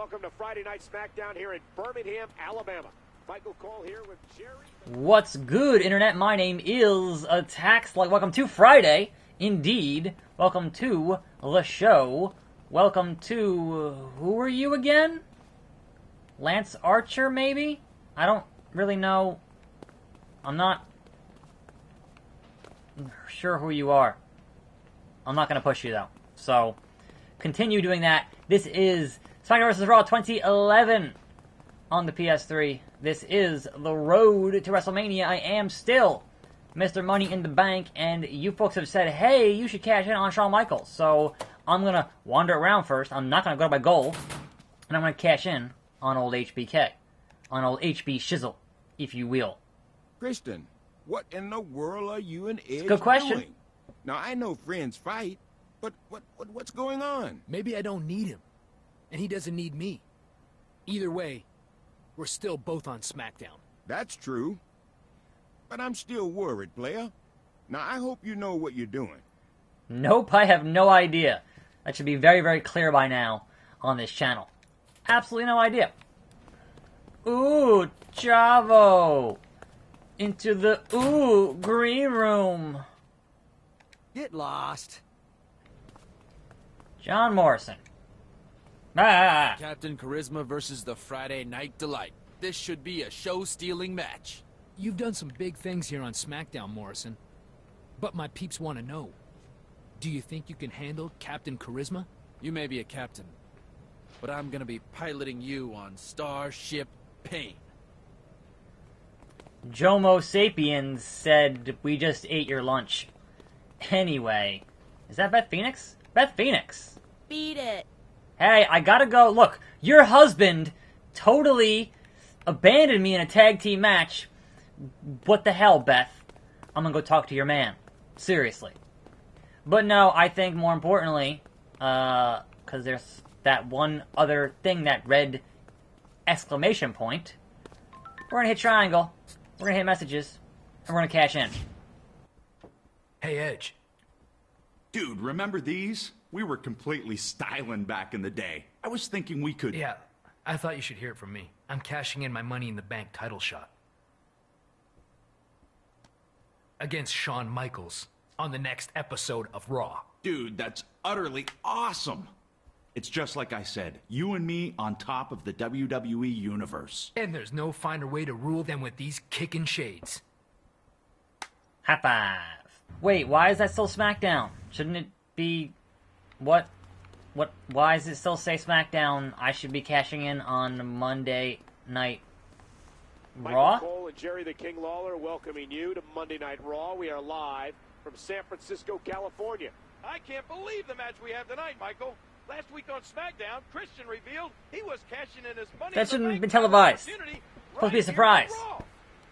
welcome to Friday Night SmackDown here in Birmingham, Alabama. Michael Cole here with Jerry. What's good, Internet? My name is Attackslug. Welcome to Friday, indeed. Welcome to the show. Welcome to... who are you again? Lance Archer, maybe? I don't really know. I'm not sure who you are. I'm not going to push you, though. So, continue doing that. This is SmackDown vs. Raw 2011 on the PS3. This is the road to WrestleMania. I am still Mr. Money in the Bank, and you folks have said, hey, you should cash in on Shawn Michaels. So, I'm going to wander around first. I'm not going to go to my goal, and I'm going to cash in on old HBK. On old HB Shizzle, if you will. Christian, what in the world are you and Edge Good question. doing? Now, I know friends fight, but what's going on? Maybe I don't need him, and he doesn't need me. Either way, we're still both on SmackDown. That's true. But I'm still worried, player. Now, I hope you know what you're doing. Nope, I have no idea. That should be very, very clear by now on this channel. Absolutely no idea. Ooh, Chavo. Into the, green room. Get lost. John Morrison. Ah. Captain Charisma versus the Friday Night Delight. This should be a show-stealing match. You've done some big things here on SmackDown, Morrison. But my peeps want to know. Do you think you can handle Captain Charisma? You may be a captain, but I'm gonna be piloting you on Starship Pain. Jomo Sapiens said, we just ate your lunch. Anyway, is that Beth Phoenix? Beth Phoenix. Beat it. Hey, I gotta go. Look, your husband totally abandoned me in a tag team match. What the hell, Beth? I'm gonna go talk to your man. Seriously. But no, I think more importantly, because there's that one other thing, that red exclamation point. We're gonna hit triangle. We're gonna hit messages. And we're gonna cash in. Hey, Edge. Dude, remember these? We were completely styling back in the day. I was thinking we could... Yeah, I thought you should hear it from me. I'm cashing in my Money in the Bank title shot. Against Shawn Michaels on the next episode of Raw. Dude, that's utterly awesome. It's just like I said, you and me on top of the WWE universe. And there's no finer way to rule than with these kicking shades. High five. Wait, why is that still SmackDown? Shouldn't it be... What? Why does it still say SmackDown? I should be cashing in on Monday Night Raw? Michael Cole and Jerry the King Lawler welcoming you to Monday Night Raw. We are live from San Francisco, California. I can't believe the match we have tonight, Michael. Last week on SmackDown, Christian revealed he was cashing in his money. That shouldn't have been televised. Supposed to be a surprise.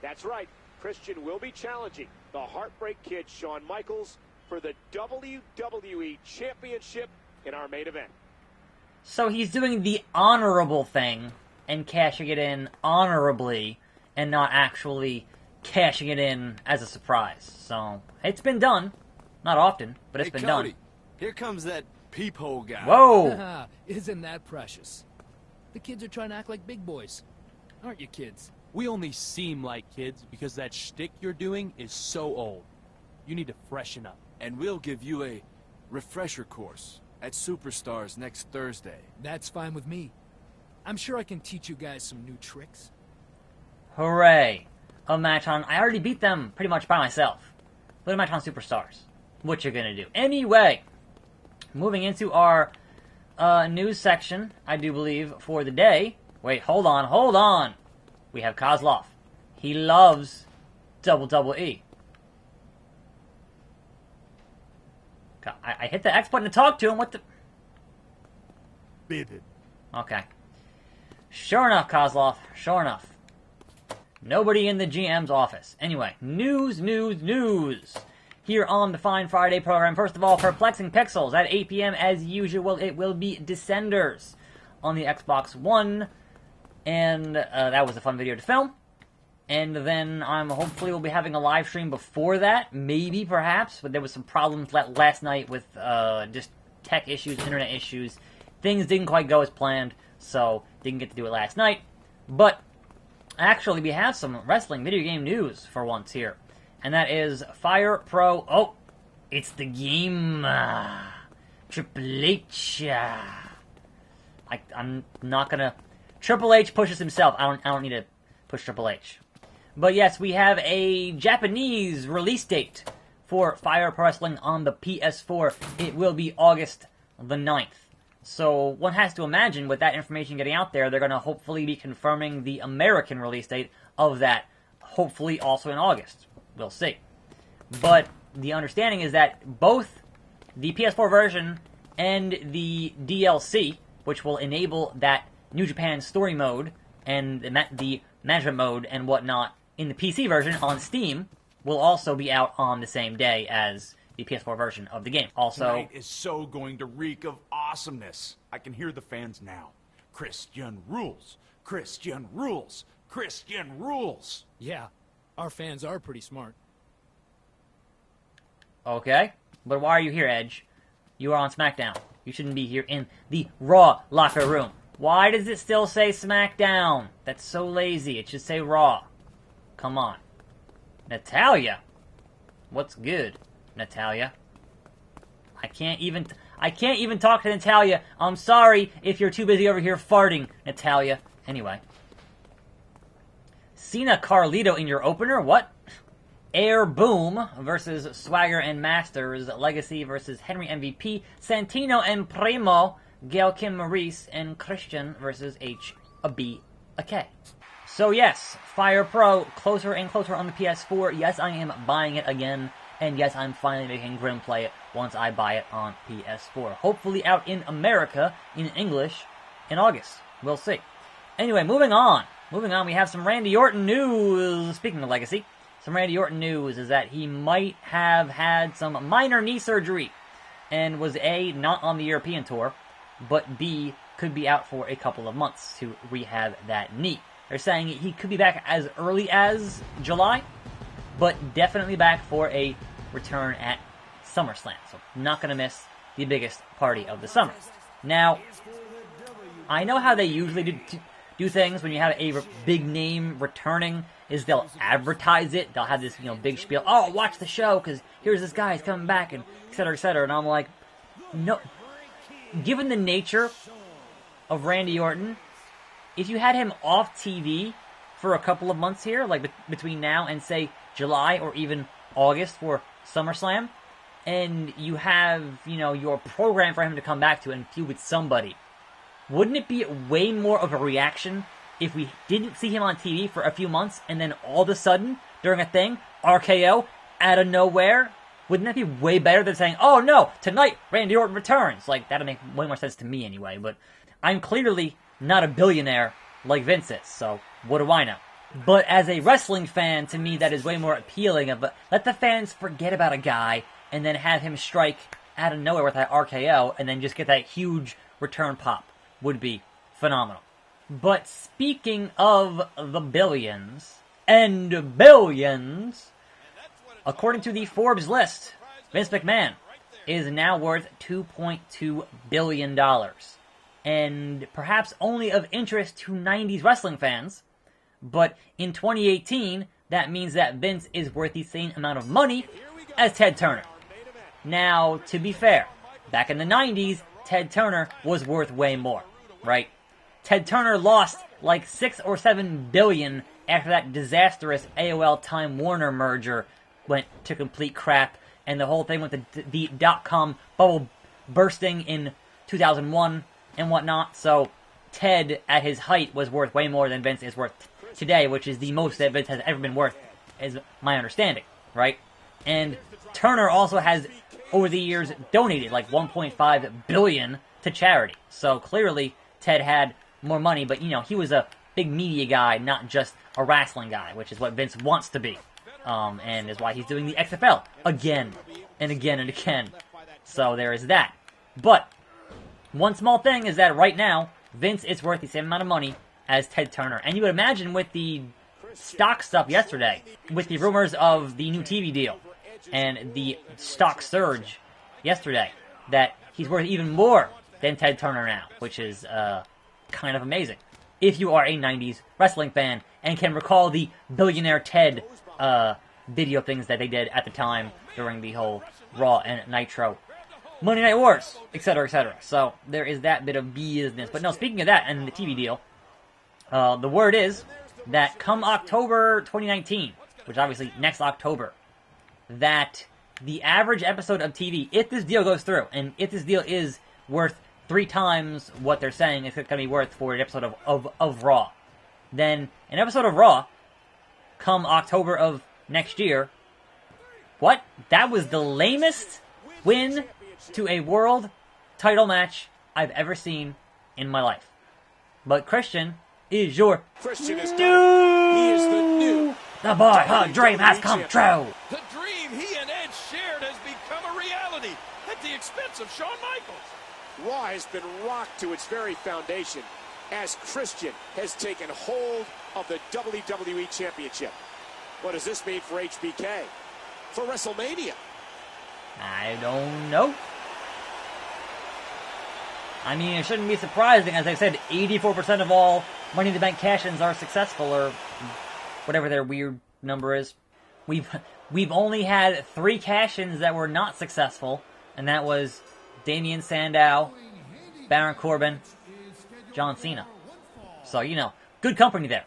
That's right. Christian will be challenging the Heartbreak Kid, Shawn Michaels, for the WWE Championship in our main event. So he's doing the honorable thing and cashing it in honorably and not actually cashing it in as a surprise. So, it's been done. Not often, but it's been Cody, done. Here comes that peephole guy. Whoa! Isn't that precious? The kids are trying to act like big boys. Aren't you, kids? We only seem like kids because that shtick you're doing is so old. You need to freshen up. And we'll give you a refresher course at Superstars next Thursday. That's fine with me. I'm sure I can teach you guys some new tricks. Hooray. A match on... I already beat them pretty much by myself. But a match on Superstars. What you're gonna do. Anyway, moving into our news section, I do believe, for the day. Wait, hold on. We have Kozlov. He loves WWE. I hit the X button to talk to him. What the... Beat it. Okay. Sure enough, Kozlov. Sure enough. Nobody in the GM's office. Anyway, news. Here on the Fine Friday program. First of all, Perplexing Pixels at 8 p.m. as usual. It will be Descenders on the Xbox One. And that was a fun video to film. And then hopefully we'll be having a live stream before that. Maybe, perhaps. But there was some problems last night with just tech issues, internet issues. things didn't quite go as planned, so didn't get to do it last night. But actually, we have some wrestling video game news for once here. And that is Fire Pro... Oh, it's the game. Triple H. I'm not gonna... Triple H pushes himself. I don't need to push Triple H. But yes, we have a Japanese release date for Fire Pro Wrestling on the PS4. It will be August the 9th. So one has to imagine with that information getting out there, they're going to hopefully be confirming the American release date of that, hopefully also in August. We'll see. But the understanding is that both the PS4 version and the DLC, which will enable that New Japan story mode and the management mode and whatnot in the PC version on Steam, will also be out on the same day as the PS4 version of the game. Also, Tonight is so going to reek of awesomeness. I can hear the fans now. Christian rules. Christian rules. Christian rules. Yeah, our fans are pretty smart. okay, but why are you here, Edge? You are on SmackDown. You shouldn't be here in the Raw locker room. Why does it still say SmackDown? That's so lazy. It should say Raw. Come on. Natalia? What's good, Natalia? I can't even talk to Natalia. I'm sorry if you're too busy over here farting, Natalia. Anyway. Cena Carlito in your opener? What? Air Boom versus Swagger and Masters. Legacy versus Henry MVP. Santino and Primo. Gail Kim Maurice and Christian versus HB K. So yes, Fire Pro closer and closer on the PS4. Yes, I am buying it again. And yes, I'm finally making Grim play it once I buy it on PS4. Hopefully out in America, in English, in August. We'll see. Anyway, moving on. We have some Randy Orton news. Speaking of Legacy, some Randy Orton news is that he might have had some minor knee surgery and was A, not on the European tour, but B, could be out for a couple of months to rehab that knee. They're saying he could be back as early as July, but definitely back for a return at SummerSlam. So not going to miss the biggest party of the summer. Now, I know how they usually do things when you have a big name returning, is they'll advertise it. They'll have this, big spiel. Oh, watch the show, because here's this guy, he's coming back, and et cetera, et cetera. And I'm like, no. Given the nature of Randy Orton, if you had him off TV for a couple of months here, like between now and, say, July or even August for SummerSlam, and you have, your program for him to come back to and feud with somebody, wouldn't it be way more of a reaction if we didn't see him on TV for a few months and then all of a sudden, during a thing, RKO, out of nowhere? Wouldn't that be way better than saying, oh no, tonight Randy Orton returns? Like, that'd make way more sense to me anyway, but I'm clearly not a billionaire like Vince is, so what do I know? But as a wrestling fan, to me, that is way more appealing. Let the fans forget about a guy and then have him strike out of nowhere with that RKO and then just get that huge return pop. Would be phenomenal. But speaking of the billions and billions, according to the Forbes list, Vince McMahon is now worth $2.2 billion. And perhaps only of interest to 90s wrestling fans, but in 2018, that means that Vince is worth the same amount of money as Ted Turner. Now, to be fair, back in the 90s, Ted Turner was worth way more, right? Ted Turner lost like $6 or $7 billion after that disastrous AOL Time Warner merger went to complete crap, and the whole thing with the dot-com bubble bursting in 2001 and whatnot. So Ted, at his height, was worth way more than Vince is worth today, which is the most that Vince has ever been worth, is my understanding, right? And Turner also has, over the years, donated like $1.5 billion to charity. So clearly, Ted had more money, but he was a big media guy, not just a wrestling guy, which is what Vince wants to be. And is why he's doing the XFL again and again and again. So there is that. But one small thing is that right now, Vince is worth the same amount of money as Ted Turner. And you would imagine with the stock stuff yesterday, with the rumors of the new TV deal and the stock surge yesterday, that he's worth even more than Ted Turner now, which is kind of amazing. If you are a 90s wrestling fan and can recall the Billionaire Ted video things that they did at the time during the whole Raw and Nitro Monday Night Wars, etc., etc. So there is that bit of business. But no, speaking of that and the TV deal, the word is that come October 2019, which obviously next October, that the average episode of TV, if this deal goes through, and if this deal is worth 3 times what they're saying it's going to be worth for an episode of Raw, then an episode of Raw, come October of next year, what? That was the lamest win to a world title match I've ever seen in my life. But Christian is your Christian is new. He is the new. The boyhood dream has come true. The dream he and Edge shared has become a reality at the expense of Shawn Michaels. Raw has been rocked to its very foundation as Christian has taken hold of the WWE Championship. What does this mean for HBK? For WrestleMania? I don't know. I mean, it shouldn't be surprising. As I said, 84% of all Money in the Bank cash-ins are successful, or whatever their weird number is. We've only had 3 cash-ins that were not successful, and that was Damian Sandow, Baron Corbin, John Cena. So, you know, good company there.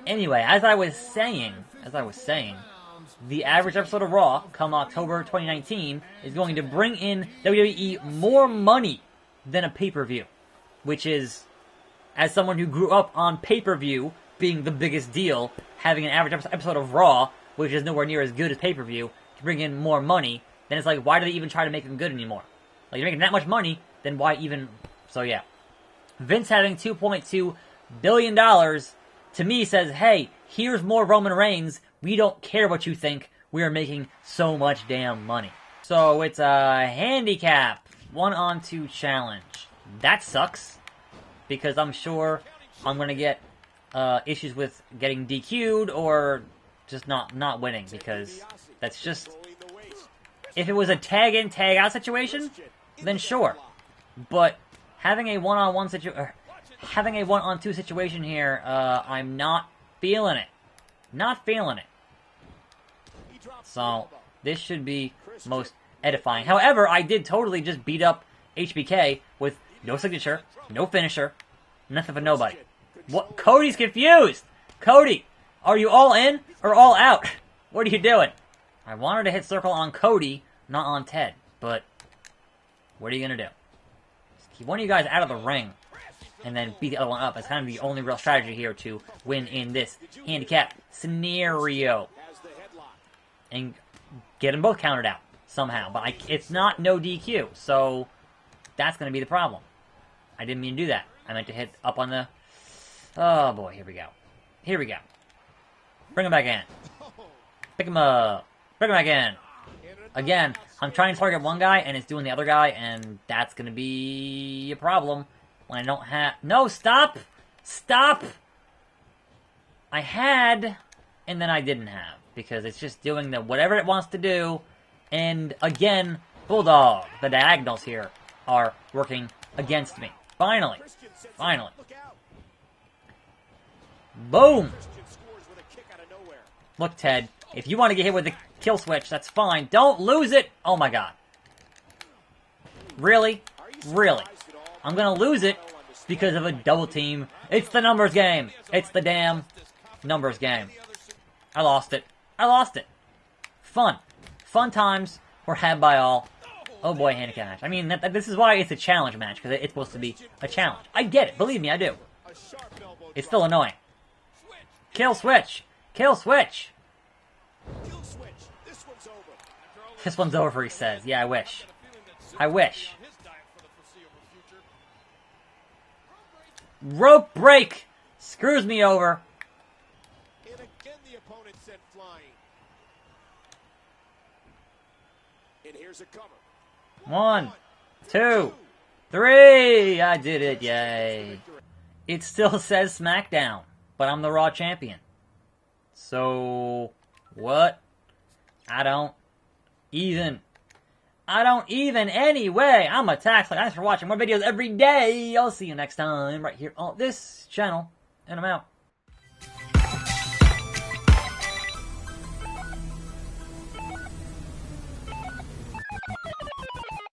Anyway, as I was saying, the average episode of Raw, come October 2019, is going to bring in WWE more money than a pay-per-view. Which is, as someone who grew up on pay-per-view being the biggest deal, having an average episode of Raw, which is nowhere near as good as pay-per-view, to bring in more money, then it's like, why do they even try to make them good anymore? Like, you're making that much money, then why even... So, yeah. Vince having $2.2 billion, to me, says, hey, here's more Roman Reigns. We don't care what you think. We are making so much damn money. So, it's a handicap 1-on-2 challenge. That sucks, because I'm sure I'm going to get issues with getting DQ'd or just not winning, because that's just... If it was a tag-in, tag-out situation, then sure. But having a 1-on-1 situation, having a 1-on-2 situation here, I'm not feeling it. Not feeling it. So, this should be most edifying. However, I did totally just beat up HBK with no signature, no finisher, nothing for nobody. What? Cody's confused! Cody, are you all in or all out? What are you doing? I wanted to hit circle on Cody, not on Ted, but what are you gonna do? Just keep one of you guys out of the ring, and then beat the other one up. It's kind of the only real strategy here to win in this handicap scenario. And get them both counted out somehow. But it's not no DQ, so that's gonna be the problem. I didn't mean to do that. I meant to hit up on the... Oh boy, here we go. Here we go. Bring him back in. Pick him up. Bring him back in. Again, I'm trying to target one guy, and it's doing the other guy, and that's going to be a problem when I don't have... No, stop! Stop! I had, and then I didn't have, because it's just doing the whatever it wants to do, and again, Bulldog, the diagonals here, are working against me. Finally. Finally. Boom! Look, Ted, if you want to get hit with the kill switch, that's fine. Don't lose it! Oh my god. Really? Really? I'm gonna lose it because of a double team. It's the numbers game. It's the damn numbers game. I lost it. I lost it. Fun. Fun times were had by all. Oh boy, handicap match. I mean, this is why it's a challenge match, because it's supposed to be a challenge. I get it. Believe me, I do. It's still annoying. Kill switch. Kill switch. This one's over, he says. Yeah, I wish. I wish. Rope break! Screws me over. And again, the opponent sent flying. And here's a cover. 1, 2, 3! I did it, yay. It still says SmackDown, but I'm the Raw champion. So, what? I don't even I don't even anyway. I'm a tax. Thanks for watching more videos every day. I'll see you next time right here on this channel. And I'm out.